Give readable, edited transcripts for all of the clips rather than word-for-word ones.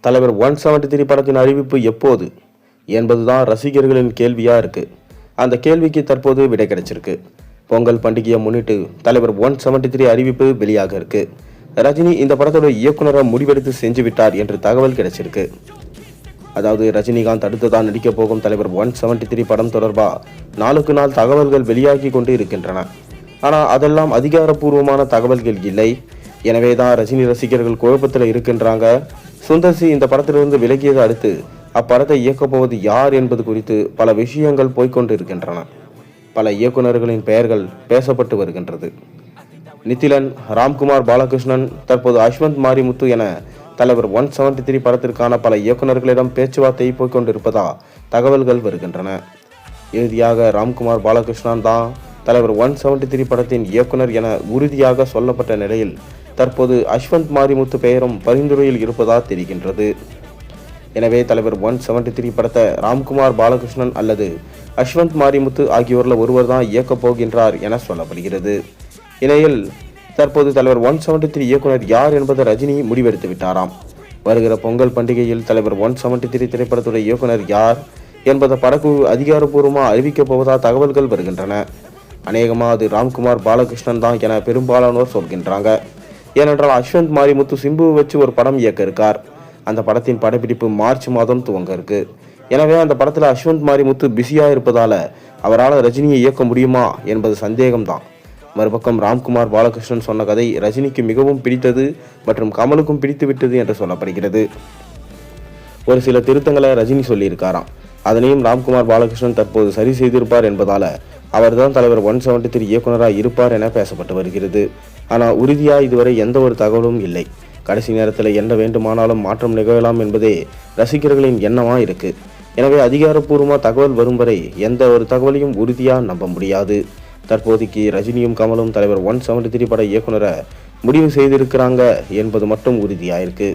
தலைவர் 173 படத்தின் அறிவிப்பு எப்போது என்பதுதான் ரசிகர்களின் கேள்வியா இருக்கு. அந்த கேள்விக்கு தற்போது விடை கிடைச்சிருக்கு. பொங்கல் பண்டிகையை முன்னிட்டு தலைவர் 173 அறிவிப்பு வெளியாக இருக்கு. ரஜினி இந்த படத்தோட இயக்குனரை முடிவெடுத்து செஞ்சு விட்டார் என்று தகவல் கிடைச்சிருக்கு. அதாவது ரஜினிகாந்த் அடுத்துதான் நடிக்க போகும் தலைவர் 173 படம் தொடர்பா நாளுக்கு நாள் தகவல்கள் வெளியாகி கொண்டு இருக்கின்றன. ஆனால் அதெல்லாம் அதிகாரப்பூர்வமான தகவல்கள் இல்லை. எனவேதான் ரஜினி ரசிகர்கள் குழப்பத்தில் இருக்கின்றாங்க. சுந்தர்சி இந்த படத்திலிருந்து விலகியது அடுத்து அப்படத்தை இயக்கப் போவது யார் என்பது குறித்து பல விஷயங்கள் போய்கொண்டு இருக்கின்றன. பல இயக்குநர்களின் பெயர்கள் பேசப்பட்டு வருகின்றது. நித்திலன், ராம்குமார் பாலகிருஷ்ணன், தற்போது அஸ்வந்த் மாரிமுத்து என தலைவர் 173 படத்திற்கான பல இயக்குநர்களிடம் பேச்சுவார்த்தை போய்கொண்டிருப்பதா தகவல்கள் வருகின்றன. இறுதியாக ராம்குமார் பாலகிருஷ்ணன் தான் தலைவர் 173 படத்தின் இயக்குனர் என உறுதியாக சொல்லப்பட்ட நிலையில் தற்போது அஸ்வந்த் மாரிமுத்து பெயரும் பரிந்துரையில் இருப்பதா தெரிகின்றது. எனவே தலைவர் 173 படத்தை ராம்குமார் பாலகிருஷ்ணன் அல்லது அஸ்வந்த் மாரிமுத்து ஆகியோரில் ஒருவர் தான் இயக்கப் போகின்றார் என சொல்லப்படுகிறது. இந்நிலையில் தற்போது தலைவர் 173 இயக்குனர் யார் என்பதை ரஜினி முடிவெடுத்து விட்டாராம். வருகிற பொங்கல் பண்டிகையில் தலைவர் 173 திரைப்படத்துடைய இயக்குனர் யார் என்பதை படக்குழு அதிகாரப்பூர்வமாக அறிவிக்கப் போவதா தகவல்கள் வருகின்றன. அநேகமாக அது ராம்குமார் பாலகிருஷ்ணன் தான் என பெரும்பாலானோர் சொல்கின்றாங்க. ஏனென்றால் அஸ்வந்த் மாரிமுத்து சிம்புவை வச்சு ஒரு படம் இயக்க இருக்கார். அந்த படத்தின் படப்பிடிப்பு மார்ச் மாதம் துவங்க இருக்கு. எனவே அந்த படத்தில் அஸ்வந்த் மாரிமுத்து பிஸியாக இருப்பதால அவரால் ரஜினியை இயக்க முடியுமா என்பது சந்தேகம்தான். மறுபக்கம் ராம்குமார் பாலகிருஷ்ணன் சொன்ன கதை ரஜினிக்கு மிகவும் பிடித்தது மற்றும் கமலுக்கும் பிடித்து விட்டது என்று சொல்லப்படுகிறது. ஒரு சில திருத்தங்களை ரஜினி சொல்லியிருக்காராம். அதனையும் ராம்குமார் பாலகிருஷ்ணன் தற்போது சரி செய்திருப்பார் என்பதால அவர்தான் தலைவர் 173 இயக்குனராக இருப்பார் என பேசப்பட்டு வருகிறது. ஆனால் உறுதியாக இதுவரை எந்த ஒரு தகவலும் இல்லை. கடைசி நேரத்தில் என்ன வேண்டுமானாலும் மாற்றம் நிகழலாம் என்பதே ரசிகர்களின் எண்ணமாக இருக்கு. எனவே அதிகாரப்பூர்வமாக தகவல் வரும் வரை எந்த ஒரு தகவலையும் உறுதியாக நம்ப முடியாது. தற்போதைக்கு ரஜினியும் கமலும் தலைவர் 173 பட இயக்குனரை முடிவு செய்திருக்கிறாங்க என்பது மட்டும் உறுதியாயிருக்கு.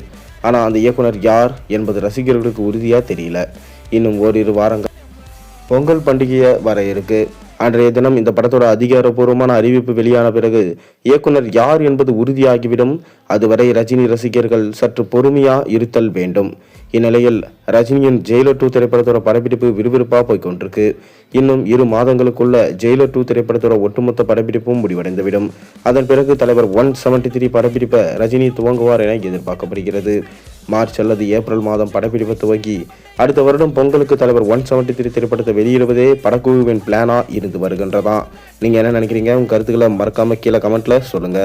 ஆனால் அந்த இயக்குனர் யார் என்பது ரசிகர்களுக்கு உறுதியாக தெரியல. இன்னும் ஓரிரு வாரங்கள் பொங்கல் பண்டிகையை வர இருக்கு. அன்றைய தினம் இந்த படத்தோட அதிகாரப்பூர்வமான அறிவிப்பு வெளியான பிறகு இயக்குனர் யார் என்பது உறுதியாகிவிடும். அதுவரை ரஜினி ரசிகர்கள் சற்று பொறுமையா இருத்தல் வேண்டும். இந்நிலையில் ரஜினியின் ஜெயிலர் 2 திரைப்படத்தோட படப்பிடிப்பு விறுவிறுப்பாக போய்கொண்டிருக்கு. இன்னும் 2 மாதங்களுக்குள்ள ஜெயிலர் 2 திரைப்படத்தோட ஒட்டுமொத்த படப்பிடிப்பும் முடிவடைந்துவிடும். அதன் பிறகு தலைவர் 173 படப்பிடிப்பை ரஜினி துவங்குவார் என எதிர்பார்க்கப்படுகிறது. மார்ச் அல்லது ஏப்ரல் மாதம் படப்பிடிப்பு துவங்கி அடுத்த வருடம் பொங்கலுக்கு தலைவர் 173 திரைப்படத்தை வெளியிடுவதே படக்குழுவின் பிளானா இருந்து வருகின்றதா. நீங்க என்ன நினைக்கிறீங்க? உங்க கருத்துக்களை மறக்காம கீழே கமெண்ட்ல சொல்லுங்க.